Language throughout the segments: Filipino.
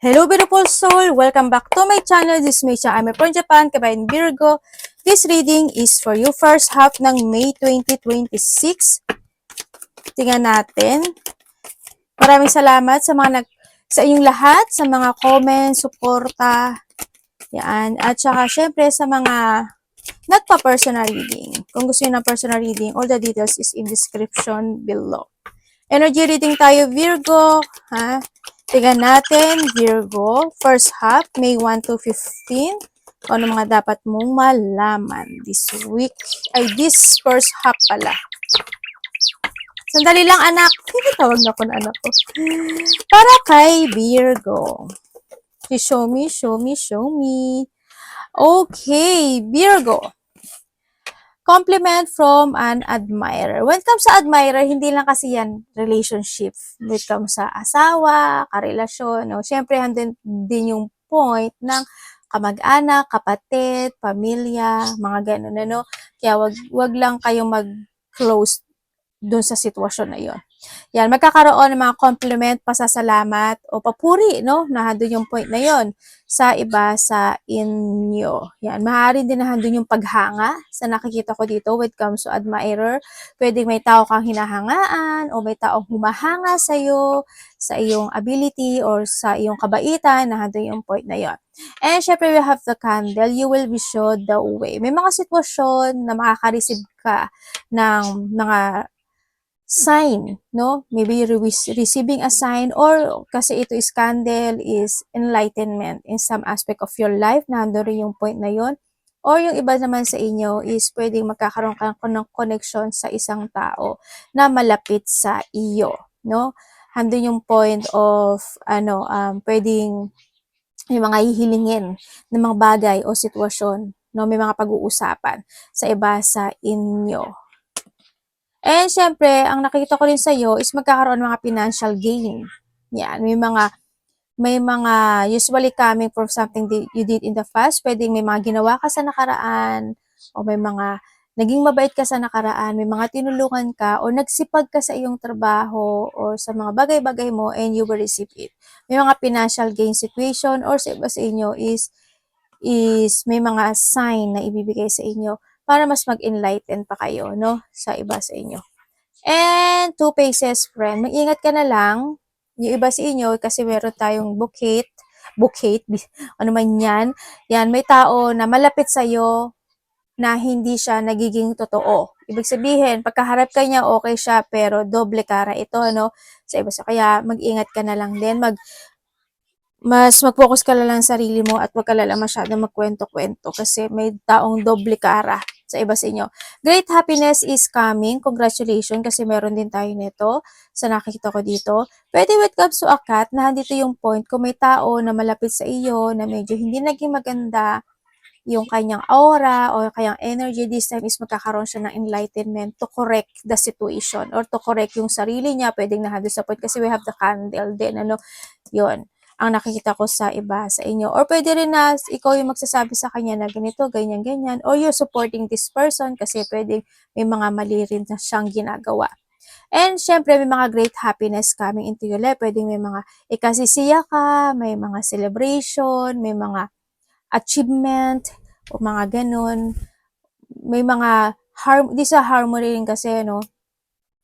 Hello beautiful soul! Welcome back to my channel. This is Meisha. I'm from Japan, Kabayan Virgo. This reading is for you first half ng May 2026. Tingnan natin. Maraming salamat sa inyong lahat, sa mga comments, suporta, yan. At saka syempre sa mga nagpa-personal reading. Kung gusto niyo ng personal reading, all the details is in description below. Energy reading tayo, Virgo. Ha? Tingnan natin, Virgo. First half, May 1 to 15. Ano mga dapat mong malaman this week. Ay, this first half pala. Sandali lang, anak. Tawag na ko na anak ko. Para kay Virgo. Show me, show me, show me. Okay, Virgo. Compliment from an admirer. When it comes sa admirer, hindi lang kasi yan relationship. When it comes sa asawa, karelasyon, no? Siyempre, handin din yung point ng kamag-anak, kapatid, pamilya, mga ganun, ano? Kaya wag lang kayong mag-close dun sa sitwasyon na yon. Yan, magkakaroon ng mga compliment, pasasalamat, o papuri, no? Nandun yung point na yon sa iba sa inyo. Yan, maaari din nandun yung paghanga sa nakikita ko dito when it comes to admirer. Pwedeng may tao kang hinahangaan o may taong humahanga sa'yo, sa iyong ability or sa iyong kabaitan, nandun yung point na yon. And syempre, we have the candle. You will be showed the way. May mga sitwasyon na makaka-receive ka ng mga sign, no? Maybe receiving a sign or kasi ito is candle is enlightenment in some aspect of your life. Nandun rin yung point na yon. Or yung iba naman sa inyo is pwedeng magkakaroon ka ng connection sa isang tao na malapit sa iyo, no? Handun yung point of, pwedeng may mga hihilingin ng mga bagay o sitwasyon, no? May mga pag-uusapan sa iba sa inyo. And syempre, ang nakita ko rin sa iyo is magkakaroon ng mga financial gain. Yan, may mga usually coming from something you did in the past. Pwedeng may mga ginawa ka sa nakaraan o may mga naging mabait ka sa nakaraan, may mga tinulungan ka o nagsipag ka sa iyong trabaho o sa mga bagay-bagay mo and you will receive it. May mga financial gain situation or sa iba sa inyo is may mga sign na ibibigay sa inyo para mas mag-enlighten pa kayo, no? Sa iba sa inyo. And two faces friend. Mag-ingat ka na lang. Yung iba sa inyo, kasi meron tayong bouquet, ano man yan. Yan, may tao na malapit sa'yo na hindi siya nagiging totoo. Ibig sabihin, pagkaharap ka niya, okay siya, pero doble kara ito, no? Sa iba sa kaya, mag-ingat ka na lang din. Mas mag-focus ka lang sa sarili mo at wag ka lang masyadong magkwento-kwento kasi may taong doble kara sa iba sa inyo. Great happiness is coming. Congratulations kasi meron din tayo nito sa nakikita ko dito. Pwede when it comes to a cat, na dito yung point kung may tao na malapit sa iyo na medyo hindi naging maganda yung kanyang aura o kanyang energy, this time is magkakaroon siya ng enlightenment to correct the situation or to correct yung sarili niya. Pwedeng nahado sa point kasi we have the candle din, ano, yun ang nakikita ko sa iba sa inyo. Or pwede rin na ikaw yung magsasabi sa kanya na ganito, ganyan, ganyan. Or you're supporting this person kasi pwedeng may mga mali rin na siyang ginagawa. And syempre, may mga great happiness coming into your life. Pwedeng may mga ikasisiya ka, may mga celebration, may mga achievement, o mga ganun. May mga di sa harmony rin kasi, no?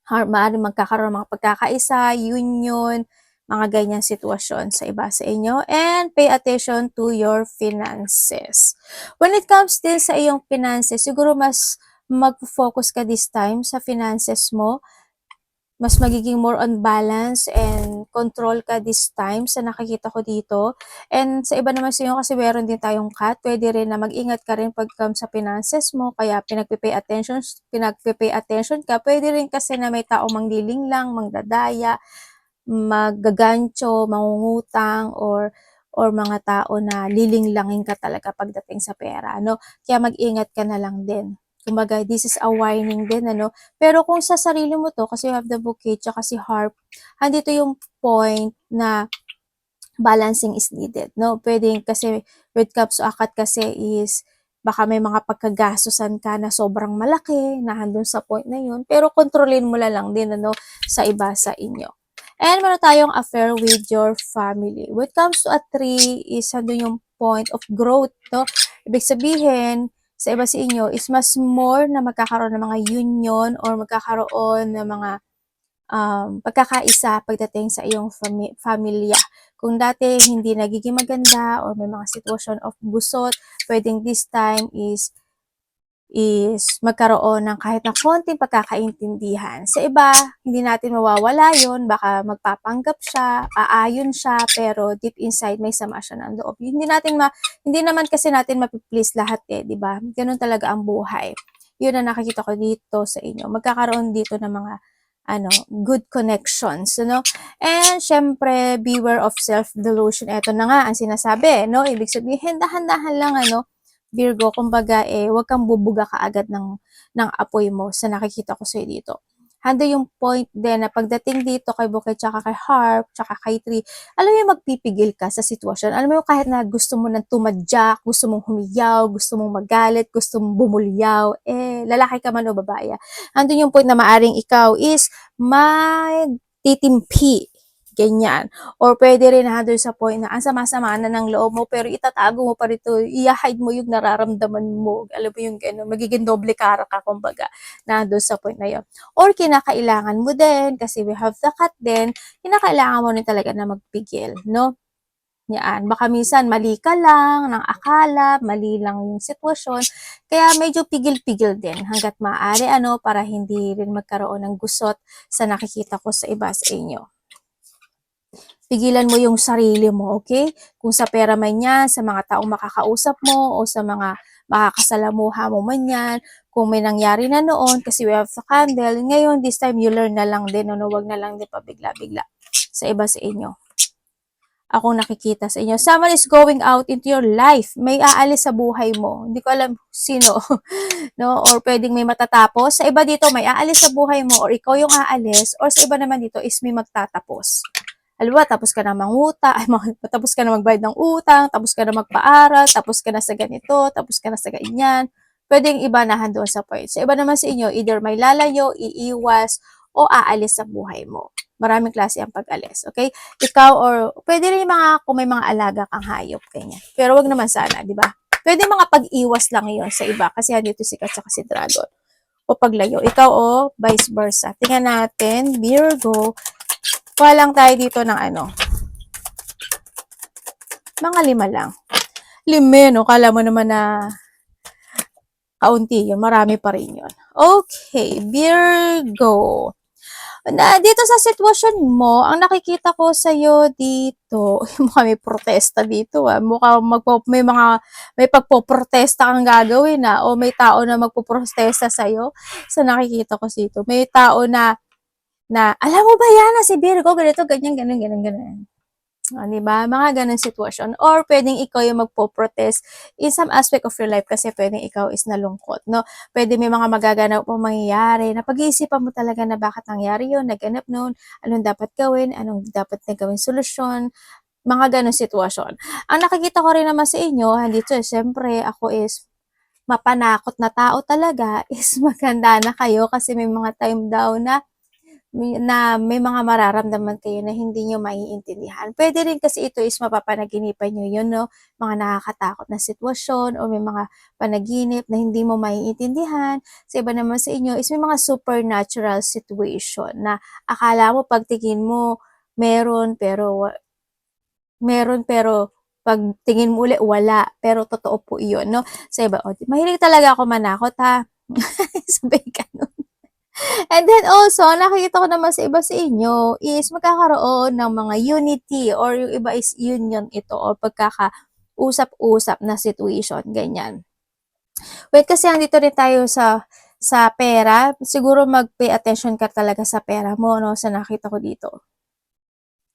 Maaaring magkakaroon ng mga pagkakaisa, union, mga ganyang sitwasyon sa iba sa inyo. And pay attention to your finances. When it comes din sa iyong finances, siguro mas mag-focus ka this time sa finances mo. Mas magiging more on balance and control ka this time sa nakikita ko dito. And sa iba naman sa inyo kasi meron din tayong cat, pwede rin na mag-ingat ka rin pag sa finances mo, kaya pinagpipay attention ka. Pwede rin kasi na may tao mangliling lang, mangdadaya, maggagancho, mangungutang, or mga tao na lilinglangin ka talaga pagdating sa pera, no? Kaya mag-ingat ka na lang din. Kumbaga, this is a warning din, ano? Pero kung sa sarili mo to, kasi you have the bouquet, tsaka si harp, andito yung point na balancing is needed, no? Pwedeng kasi, with cups o akat kasi is, baka may mga pagkagastusan ka na sobrang malaki, na handun sa point na yun, pero kontrolin mo lang din, ano, sa iba sa inyo. And meron tayong affair with your family. When it comes to a 3 is andun yung point of growth, no? Ibig sabihin, sa iba sa inyo is mas more na magkakaroon ng mga union or magkakaroon ng mga pagkakaisa pagdating sa iyong familya. Kung dati hindi nagiging maganda or may mga sitwasyon of gusot, pwedeng this time is magkaroon ng kahit na konting pagkakaintindihan. Sa iba, hindi natin mawawala yon, baka magpapanggap siya, aayon siya, pero deep inside may sama siya ng loob. Hindi naman kasi natin mapiplease lahat di ba? Ganun talaga ang buhay. Yun ang nakikita ko dito sa inyo. Magkakaroon dito ng mga good connections, And syempre, beware of self-delusion. Ito na nga ang sinasabi, no? Ibig sabihin, dahan-dahan lang, Virgo, kumbaga huwag kang bubuga kaagad ng apoy mo sa nakikita ko sa'yo dito. Hando yung point din na pagdating dito kay Bouquet, tsaka kay Harp, tsaka kay Tree, alam mo yung magpipigil ka sa sitwasyon. Alam mo yung kahit na gusto mo nang tumadyak, gusto mong humiyaw, gusto mong magalit, gusto mong bumulyaw, lalaki ka man o babae. Hando yung point na maaring ikaw is magtitimpi. Ganyan. Or pwede rin doon sa point na ang sama-sama na ng loob mo pero itatago mo pa rito, i-hide mo yung nararamdaman mo. Alam mo yung gano'n, magiging doble kara ka kumbaga na doon sa point na yun. Or kinakailangan mo din, kasi we have the cut din, kinakailangan mo rin talaga na magpigil, no? Yan. Baka minsan mali ka lang ng akala, mali lang yung sitwasyon. Kaya medyo pigil-pigil din hanggat maaari para hindi rin magkaroon ng gusot sa nakikita ko sa iba sa inyo. Pigilan mo yung sarili mo, okay? Kung sa pera man yan, sa mga taong makakausap mo, o sa mga makakasalamuha mo man yan, kung may nangyari na noon, kasi we have the candle, ngayon, this time, you learn na lang din, wag na lang din pabigla-bigla sa iba sa inyo. Ako nakikita sa inyo. Someone is going out into your life. May aalis sa buhay mo. Hindi ko alam sino. No? Or pwedeng may matatapos. Sa iba dito, may aalis sa buhay mo or ikaw yung aalis. Or sa iba naman dito is may magtatapos. Halimbawa, tapos ka na tapos ka na magbayad ng utang, tapos ka na magpaaral, tapos ka na sa ganito, tapos ka na sa ganyan. Pwedeng iba na doon sa point. Sa iba naman sa inyo, either may lalayo, iiwas, o aalis sa buhay mo. Maraming klase ang pag-alis, okay? Ikaw or pwede rin kung may mga alaga kang hayop, ganyan. Pero wag naman sana, di ba? Pwede mga pag-iwas lang yon sa iba kasi dito si Kat si Dragon. O paglayo. Ikaw o vice versa. Tingnan natin, Virgo. Kuha lang tayo dito ng mga 5 lang. 5, no? Kala mo naman na kaunti yun. Marami pa rin yun. Okay, Virgo. Dito sa sitwasyon mo, ang nakikita ko sa'yo dito, mukha may protesta dito mukha may pagpoprotesta kang gagawin o may tao na magpoprotesta sa'yo. So nakikita ko dito, may tao na alam mo ba yan na si Virgo, ganito, ganyan, ganun. Diba? Mga ganun sitwasyon. Or pwedeng ikaw yung magpo-protest in some aspect of your life kasi pwedeng ikaw is nalungkot, no? Pwede may mga magaganap o mangyayari na pag-iisipan mo talaga na bakit nangyari yun, naganap noon, anong dapat gawin, anong dapat na gawin solusyon, mga ganun sitwasyon. Ang nakikita ko rin naman sa inyo, dito siyempre ako is mapanakot na tao talaga is maganda na kayo kasi may mga time daw na may mga mararamdaman kayo na hindi nyo maiintindihan. Pwede rin kasi ito is mapapanaginipan nyo yun, no? Mga nakakatakot na sitwasyon o may mga panaginip na hindi mo maiintindihan. Sa iba naman sa inyo is may mga supernatural situation na akala mo pagtingin mo meron pero pag tingin mo ulit wala. Pero totoo po yun, no? Sa iba, mahilig talaga ako manakot ha. Sabi ka nun. And then also, nakikita ko naman sa iba sa inyo is magkakaroon ng mga unity or yung iba is union ito or pagkakausap-usap na situation, ganyan. Wait, kasi andito rin tayo sa pera. Siguro mag-pay attention ka talaga sa pera mo, no? Sa nakita ko dito.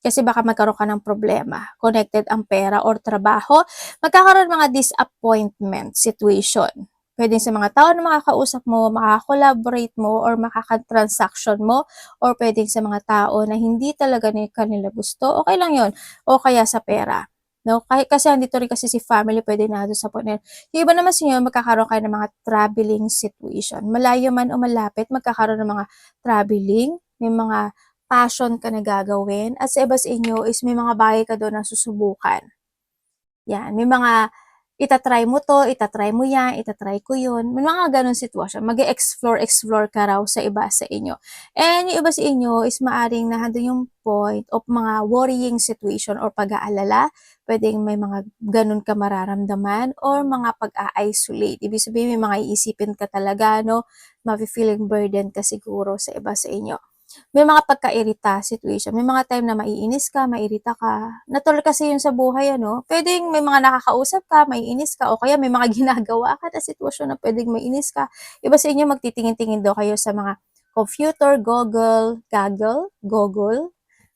Kasi baka magkaroon ka ng problema. Connected ang pera or trabaho. Magkakaroon mga disappointment situation. Pwede sa mga tao na makakausap mo, makaka-collaborate mo, or makaka-transaction mo, or pwede sa mga tao na hindi talaga kanila gusto, okay lang yon. O kaya sa pera. No? Kasi andito rin kasi si family, pwede na doon sa point. Yung iba naman sa inyo, magkakaroon kayo ng mga traveling situation. Malayo man o malapit, magkakaroon ng mga traveling, may mga passion ka na gagawin at sa iba sa inyo is may mga bagay ka doon na susubukan. Yan, may mga itatry mo to, itatry mo yan, itatry ko yun. May mga ganun sitwasyon. Mag-explore ka raw sa iba sa inyo. And yung iba sa inyo is maaring nandun yung point of mga worrying situation or pag-aalala. Pwedeng may mga ganun ka mararamdaman or mga pag-a-isolate. Ibig sabihin may mga iisipin ka talaga, no? Mafe-feeling burden ka siguro sa iba sa inyo. May mga pagkairita situation. May mga time na maiinis ka, mairita ka. Natural kasi yun sa buhay, ano? Pwedeng may mga nakakausap ka, maiinis ka, o kaya may mga ginagawa ka na sitwasyon na pwedeng maiinis ka. Iba sa inyo, magtitingin-tingin daw kayo sa mga computer, Google,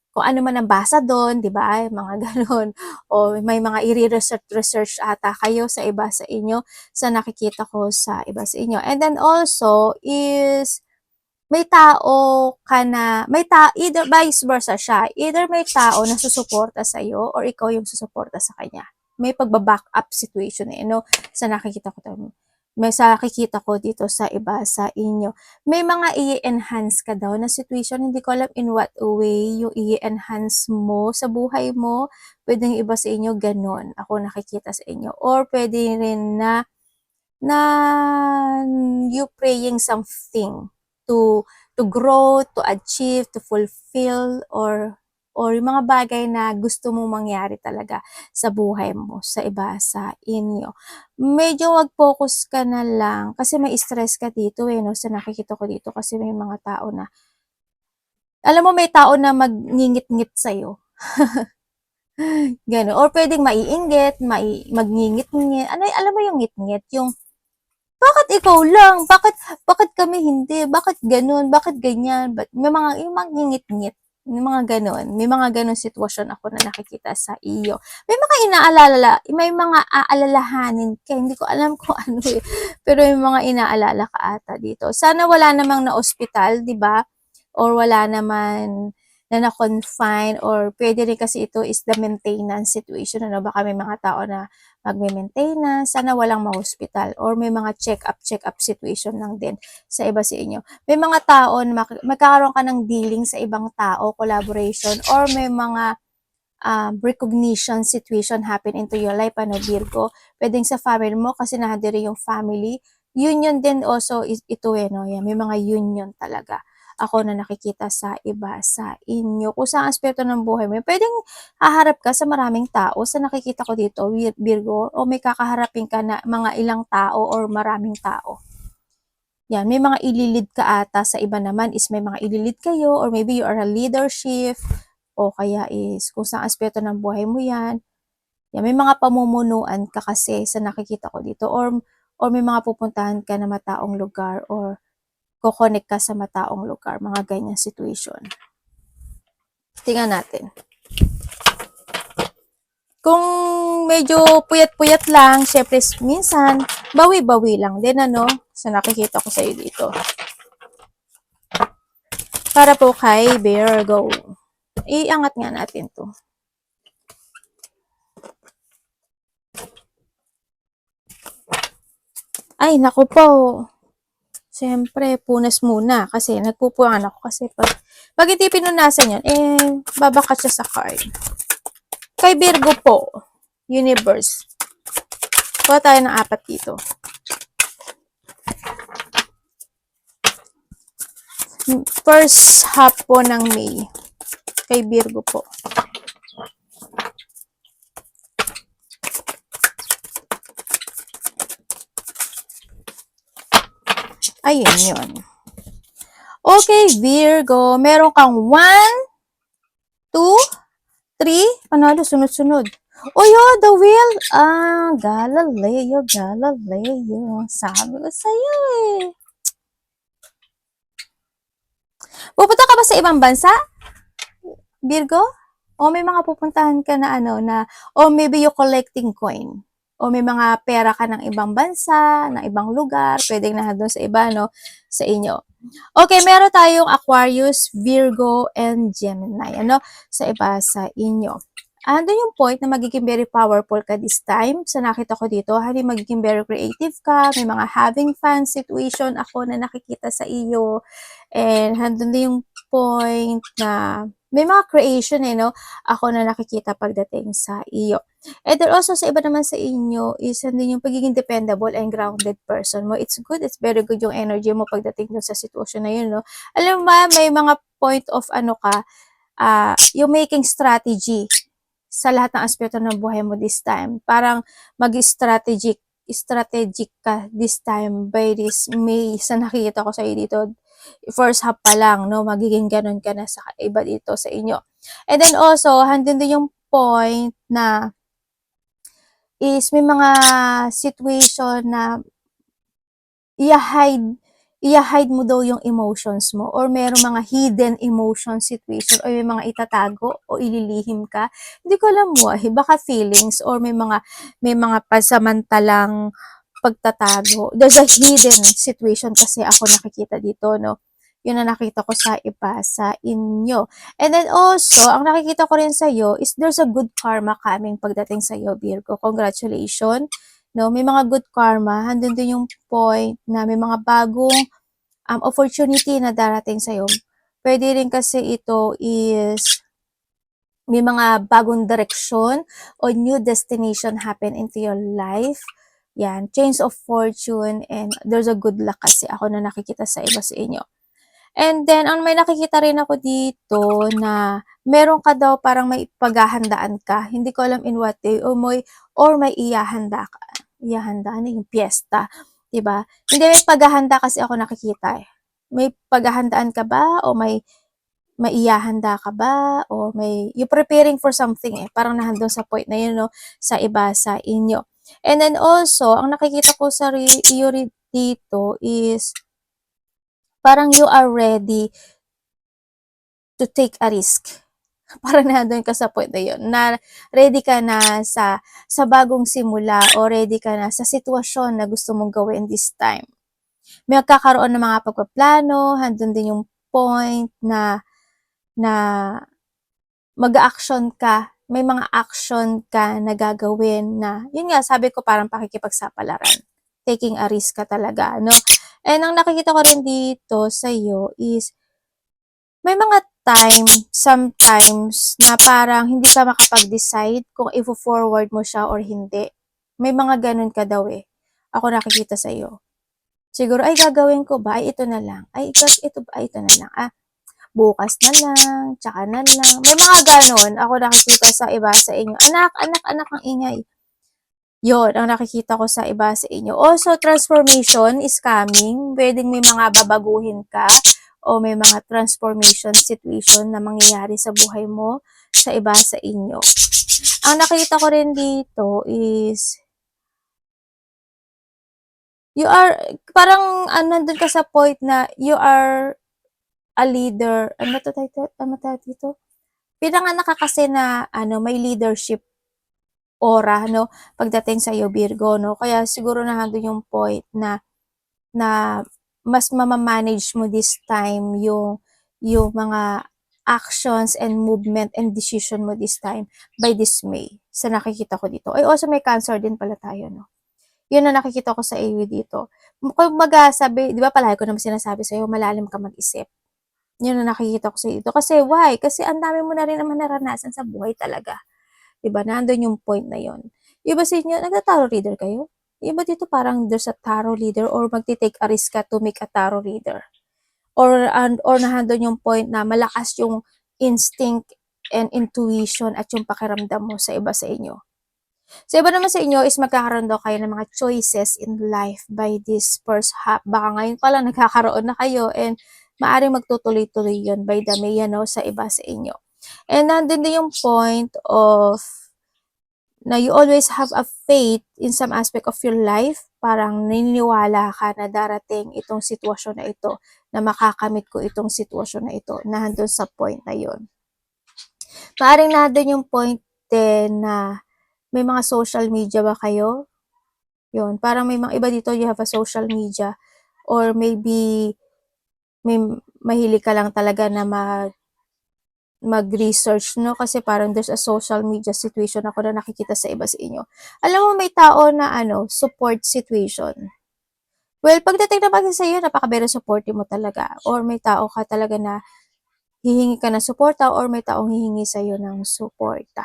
kung ano man ang basa doon, di ba? Mga ganun. O may mga i-research ata kayo sa iba sa inyo, sa nakikita ko sa iba sa inyo. And then also is may tao ka na, either vice versa siya, either may tao na susuporta sa iyo or ikaw yung susuporta sa kanya. May pagba-back up situation no? Sa nakikita ko dito sa iba sa inyo. May mga i-enhance ka daw na situation, hindi ko alam in what way yung i-enhance mo sa buhay mo. Pwedeng iba sa inyo ganon, ako nakikita sa inyo. Or pwede rin na you praying something to grow, to achieve, to fulfill, or yung mga bagay na gusto mong mangyari talaga sa buhay mo, sa iba sa inyo. Medyo wag-focus ka na lang, kasi may stress ka dito no, sa nakikita ko dito, kasi may mga tao na, alam mo may tao na magngingit-ngit sa'yo. Gano'n. Or pwedeng maiinggit, magngingit-ngit. Ano, alam mo yung ngit-ngit? Yung bakit ikaw lang? Bakit kami hindi? Bakit ganun? Bakit ganyan? May mga, yung mga ngingit-ngit. May mga ganun. May mga ganun sitwasyon ako na nakikita sa iyo. May mga may mga aalalahanin ka. Hindi ko alam kung ano eh. Pero may mga inaalala ka ata dito. Sana wala namang na ospital, di ba? Or wala naman na na-confine, or pwede rin kasi ito is the maintenance situation. Ano, baka may mga tao na magme-maintenance, sana walang ma-hospital, or may mga check-up situation lang din sa iba sa inyo. May mga tao na magkakaroon ka ng dealing sa ibang tao, collaboration, or may mga recognition situation happen into your life, ano, Virgo. Pwedeng sa family mo, kasi nahadiri yung family. Union din also, ito no? Yan, may mga union talaga ako na nakikita sa iba sa inyo. Kung sa aspeto ng buhay mo, pwedeng haharap ka sa maraming tao. Sa nakikita ko dito, Virgo, o may kakaharapin ka na mga ilang tao or maraming tao. Yan, may mga ililid ka ata, sa iba naman is may mga ililid kayo, or maybe you are a leadership, o kaya is kung sa aspeto ng buhay mo yan. Yan, may mga pamumunuan ka kasi sa nakikita ko dito, or may mga pupuntahan ka na mataong lugar, or kukonek ka sa mataong lugar, mga ganyan situation. Tingnan natin. Kung medyo puyat-puyat lang, syempre minsan, bawi-bawi lang din, ano, sa nakikita ko sa iyo dito. Para po kay Virgo. Iangat nga natin to. Ay, naku po. Siyempre, punas muna kasi nagpupuangan ako kasi pag hindi pinunasan yun, babakat siya sa card. Kay Virgo po, Universe. Kuha tayo ng 4 dito. First half po ng May. Kay Virgo po. Ayun yun. Okay, Virgo. Meron kang 1, 2, 3. Panalo, sunod-sunod. Oh, yeah, the wheel. Galileo. Sabi ko sa'yo eh. Pupunta ka ba sa ibang bansa, Virgo? O may mga pupuntahan ka na o maybe you collecting coin. O may mga pera ka ng ibang bansa, ng ibang lugar, pwedeng na doon sa iba, no, sa inyo. Okay, meron tayong Aquarius, Virgo, and Gemini, sa iba sa inyo. Andun yung point na magiging very powerful ka this time. Sa nakita ko dito, hindi magiging very creative ka, may mga having fun situation ako na nakikita sa iyo. And andun din yung point na may mga creation no? Ako na nakikita pagdating sa iyo. And then also sa iba naman sa inyo is hindi yung pagiging dependable and grounded person mo. It's good, it's very good yung energy mo pagdating dun sa sitwasyon na yun, no? Alam mo ba, may mga point of yung making strategy sa lahat ng aspeto ng buhay mo this time. Parang strategic ka this time by this May sa nakikita ko sa iyo dito. First half pa lang, no? Magiging ganun ka na sa iba dito sa inyo. And then also, handin din yung point na is may mga situation na i-hide mo daw yung emotions mo or merong mga hidden emotion situation or may mga itatago o ililihim ka. Hindi ko alam mo, baka feelings or may mga pasamantalang pagtatago. There's a hidden situation kasi ako nakikita dito, no? Yun na nakita ko sa iba sa inyo. And then also, ang nakikita ko rin sa iyo is there's a good karma coming pagdating sa iyo, Virgo. Congratulations. No, may mga good karma, handun din yung point na may mga bagong opportunity na darating sa'yo. Pwede rin kasi ito is may mga bagong direksyon o new destination happen into your life. Yan, change of fortune and there's a good luck kasi ako na nakikita sa iba sa inyo. And then, may nakikita rin ako dito na meron ka daw parang may paghahandaan ka. Hindi ko alam in what day or may iyahanda ka. Iyahanda, ano yung piyesta? Diba? Hindi, may paghahanda kasi ako nakikita eh. May paghahandaan ka ba? O may iyahanda ka ba? O you preparing for something eh. Parang nahandun sa point na yun, no? Sa iba, sa inyo. And then also, ang nakikita ko sa iyo dito is parang you are ready to take a risk. Parang nandun ka sa point na yun, na ready ka na sa bagong simula o ready ka na sa sitwasyon na gusto mong gawin this time. May magkakaroon ng mga pagpaplano, handun din yung point na mag-action ka, may mga action ka na gagawin na, yun nga, sabi ko parang pakikipagsapalaran. Taking a risk ka talaga, no? And ang nakikita ko rin dito sa iyo is may mga sometimes na parang hindi ka makapag-decide kung i-forward mo siya or hindi. May mga ganun ka daw eh. Ako nakikita sa iyo. Siguro, ay gagawin ko ba? Ay ito na lang. Ay ito ba? Ay ito na lang. Bukas na lang. Tsaka na lang. May mga ganun. Ako nakikita sa iba sa inyo. Anak, ang ingay. Yun, ang nakikita ko sa iba sa inyo. Also, transformation is coming. Pwedeng may mga babaguhin ka o may mga transformation situation na mangyayari sa buhay mo sa iba sa inyo. Ang nakita ko rin dito is you are, parang nandun ka sa point na you are a leader. Ano dito? Pinanganak ka kasi na may leadership aura, no, pagdating sa iyo, Virgo, no? Kaya siguro nandun yung point na mas mamamanage mo this time yung mga actions and movement and decision mo this time by this May. Sa nakikita ko dito. Ay, also may Cancer din pala tayo, no? Yun na nakikita ko sa iyo dito. Kung sabi, di ba palagi ko naman sinasabi sa iyo, malalim ka mag-isip. Yun na nakikita ko sa iyo dito. Kasi why? Kasi ang dami mo na rin naman naranasan sa buhay talaga. Diba? Nandun yung point na yon. Iba sa inyo, nagta-tarot reader kayo? Iba dito parang there's a tarot reader or magti-take a risk ka to make a tarot reader. Or nandun yung point na malakas yung instinct and intuition at yung pakiramdam mo sa iba sa inyo. Sa iba naman sa inyo is magkakaroon daw kayo ng mga choices in life by this first half. Baka ngayon pa lang nagkakaroon na kayo and maaaring magtutuloy-tuloy yun by the May, sa iba sa inyo. And nandun din yung point of na you always have a faith in some aspect of your life. Parang naniniwala ka na darating itong sitwasyon na ito, na makakamit ko itong sitwasyon na ito, na handun sa point na yon. Maaaring nandun yung point din na may mga social media ba kayo? Yun, parang may mga iba dito, you have a social media or maybe may mahilig ka lang talaga na mag-research, no? Kasi parang there's a social media situation ako na nakikita sa iba sa inyo. Alam mo, may tao na support situation. Well, pagdating naman sa iyo, napaka-very supportive mo talaga. Or may tao ka talaga na hihingi ka ng suporta or may taong hihingi sa'yo ng suporta.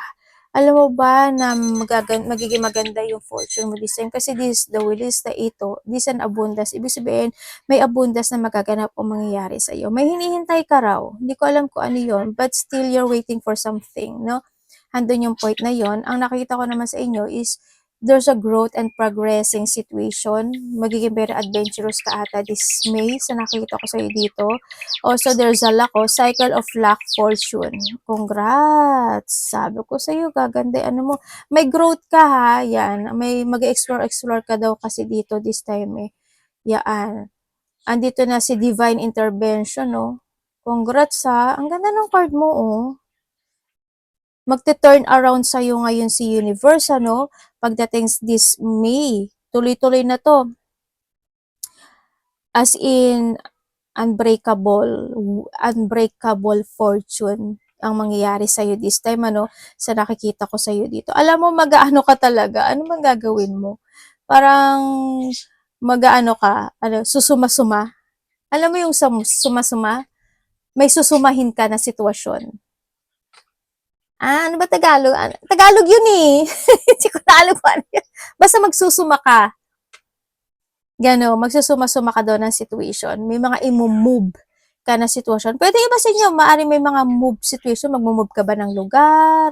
Alam mo ba na magiging maganda yung fortune mo this time? Kasi this, the will is the ito, this an abundance. Ibig sabihin, may abundance na magaganap o mangyayari sa'yo. May hinihintay ka raw. Hindi ko alam kung ano yun, but still you're waiting for something, no? Andun yung point na yon. Ang nakikita ko naman sa inyo is there's a growth and progressing situation. Magiging very adventurous ka ata this May sa nakikita ko sa'yo dito. Also, there's a luck, cycle of luck, fortune. Congrats! Sabi ko sa'yo, gaganda. Ano mo, may growth ka ha, yan. May mag-explore ka daw kasi dito this time eh. Yan. Andito na si Divine Intervention, no? Congrats ha. Ang ganda ng card mo, oh. Magte-turn around sa'yo ngayon si universe, ano? Pagdating this May. Tuloy-tuloy na to. As in, unbreakable fortune ang mangyayari sa'yo this time, ano? Sa nakikita ko sa'yo dito. Alam mo, mag-aano ka talaga. Ano bang gagawin mo? Parang, mag-aano ka, susuma-suma. Alam mo yung suma-suma? May susumahin ka na sitwasyon. Ano ba Tagalog? Tagalog yun eh. Hindi ko na alam ano yun. Basta magsusuma ka. Gano, magsusuma-suma ka doon ng situation. May mga i-move ka na sitwasyon. Pwede iba sa inyo, maaaring may mga move situation. Mag-move ka ba ng lugar?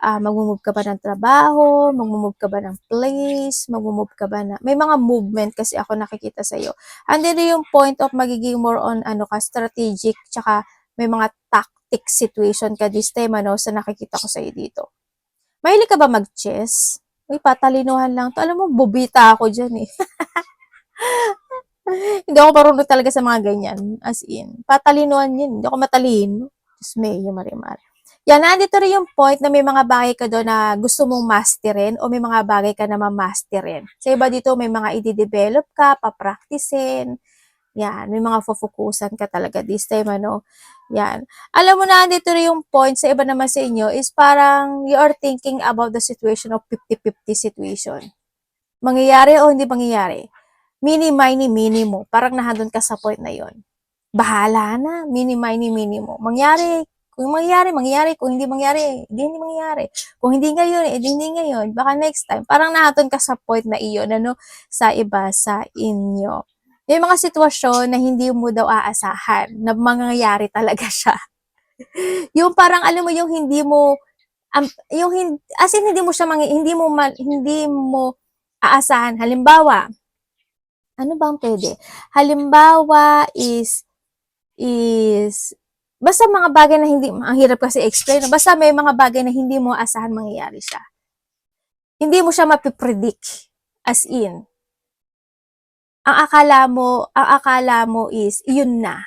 Mag-move ka ba ng trabaho? Mag-move ka ba ng place? Mag-move ka ba na... May mga movement kasi ako nakikita sa iyo. And then yung point of magiging more on strategic, tsaka may mga tactic situation ka this time, sa nakikita ko sa iyo dito. Mahilig ka ba mag-chess? Uy, patalinuhan lang to. Alam mo, bubita ako dyan eh. Hindi ako marunong talaga sa mga ganyan. As in, patalinuhan yun. Hindi ako matalino. Diyos me, yung marimar. Yan, nandito rin yung point na may mga bagay ka doon na gusto mong masterin o may mga bagay ka na ma-masterin. Sa iba dito, may mga i-develop ka, pa-practicein. Yan, may mga focusan ka talaga this time, Yan. Alam mo na, dito rin yung point sa iba naman sa inyo is parang you are thinking about the situation of 50-50 situation. Mangyayari o hindi mangyayari? Mini, mini mo. Parang nahadon ka sa point na yon. Bahala na. Mini, mini mo. Mangyari. Kung mangyari. Kung hindi mangyari, hindi mangyari. Kung hindi ngayon, hindi ngayon. Baka next time. Parang nahadon ka sa point na iyon, sa iba, sa inyo. May mga sitwasyon na hindi mo daw aasahan, na mangyayari talaga siya. Yung parang, alam mo, yung hindi mo, as in, hindi mo siya, hindi mo aasahan. Halimbawa, ano bang pwede? Halimbawa basta mga bagay na hindi, ang hirap kasi explain, basta may mga bagay na hindi mo asahan mangyayari siya. Hindi mo siya mapipredict. As in, ang akala mo is, yun na.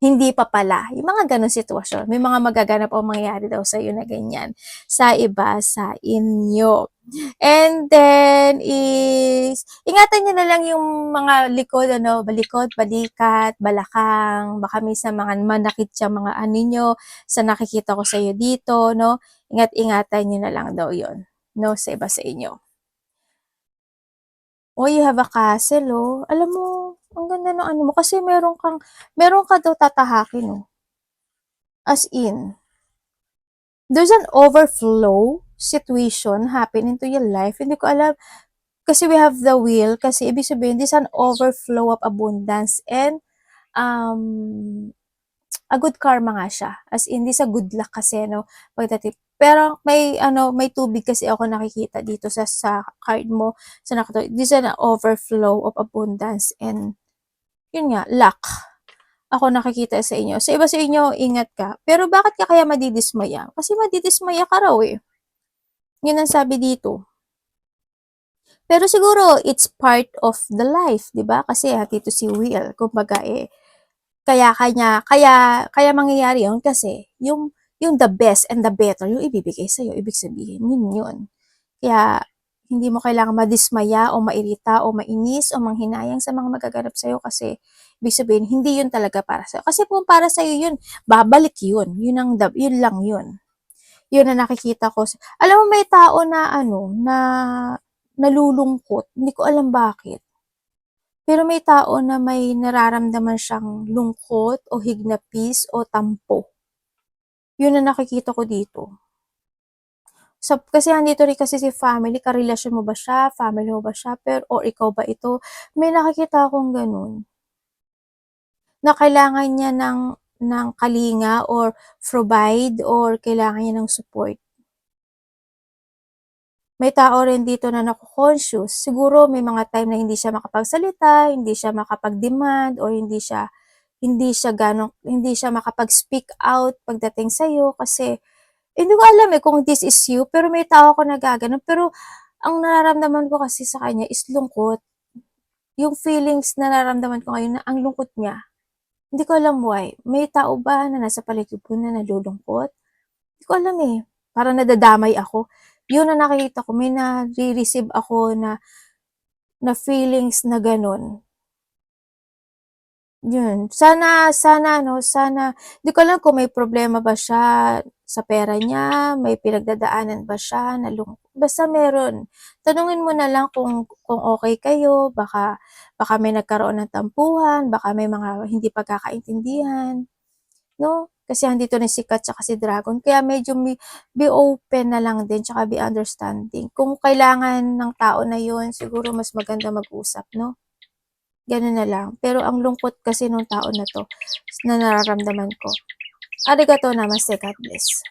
Hindi pa pala. Yung mga ganong sitwasyon. May mga magaganap o mangyayari daw sa iyo na ganyan. Sa iba, sa inyo. And then is, ingatan nyo na lang yung mga likod, balikod, balikat, balakang, baka minsan mga manakit siya mga nyo, sa nakikita ko sa iyo dito, Ingat-ingatan nyo na lang daw yon, sa iba sa inyo. Oh, you have a castle, Alam mo, ang ganda ng ano mo, kasi meron ka daw tatahakin, As in, there's an overflow situation happen into your life. Hindi ko alam, kasi we have the will, kasi ibig sabihin, this an overflow of abundance and a good karma nga siya. As in, this a good luck kasi, pagdating. Pero may tubig kasi ako nakikita dito sa card mo. This is an overflow of abundance and yun nga, luck. Ako nakikita sa inyo. Sa iba sa inyo, ingat ka. Pero bakit ka kaya madidismaya? Kasi madidismaya ka raw eh. Yun ang sabi dito. Pero siguro, it's part of the life, di ba? Kasi dito si Will, kumbaga kaya mangyayari yun kasi yung the best and the better yung ibibigay sa'yo. Ibig sabihin, yun. Kaya, hindi mo kailangan madismaya o mairita o mainis o manghinayang sa mga magaganap sa'yo kasi ibig sabihin, hindi yun talaga para sa'yo. Kasi kung para sa'yo yun, babalik yun. Yun lang yun. Yun na nakikita ko. Alam mo, may tao na, na nalulungkot. Hindi ko alam bakit. Pero may tao na may nararamdaman siyang lungkot o hignapis o tampo. Yun ang nakikita ko dito. Kasi andito rin kasi si family, karelasyon mo ba siya, family mo ba siya, pero or ikaw ba ito? May nakikita akong gano'n, na kailangan niya ng kalinga or provide or kailangan niya ng support. May tao rin dito na naco-conscious, siguro may mga time na hindi siya makapagsalita, hindi siya makapag-demand or hindi siya makapag-speak out pagdating sa'yo kasi hindi ko alam, kung this is you, pero may tao ako na gaganon. Pero ang nararamdaman ko kasi sa kanya is lungkot. Yung feelings na nararamdaman ko ngayon na ang lungkot niya. Hindi ko alam why. May tao ba na nasa paligid ko na nalulungkot? Hindi ko alam, parang nadadamay ako. Yun ang nakikita ko, may nare-receive ako na feelings na gano'n. Yun, sana 'di ko alam kung may problema ba siya sa pera niya, may pinagdadaanan ba siya na basta meron. Tanungin mo na lang kung okey kayo, baka may nagkaroon ng tampuhan, baka may mga hindi pagkakaintindihan, 'no? Kasi andito rin si Kat tsaka si Dragon kaya medyo be open na lang din tsaka be understanding. Kung kailangan ng tao na yun siguro mas maganda mag-usap, 'no? Gano'n na lang. Pero ang lungkot kasi nung tao na 'to na nararamdaman ko. Arigatou namaste, God bless.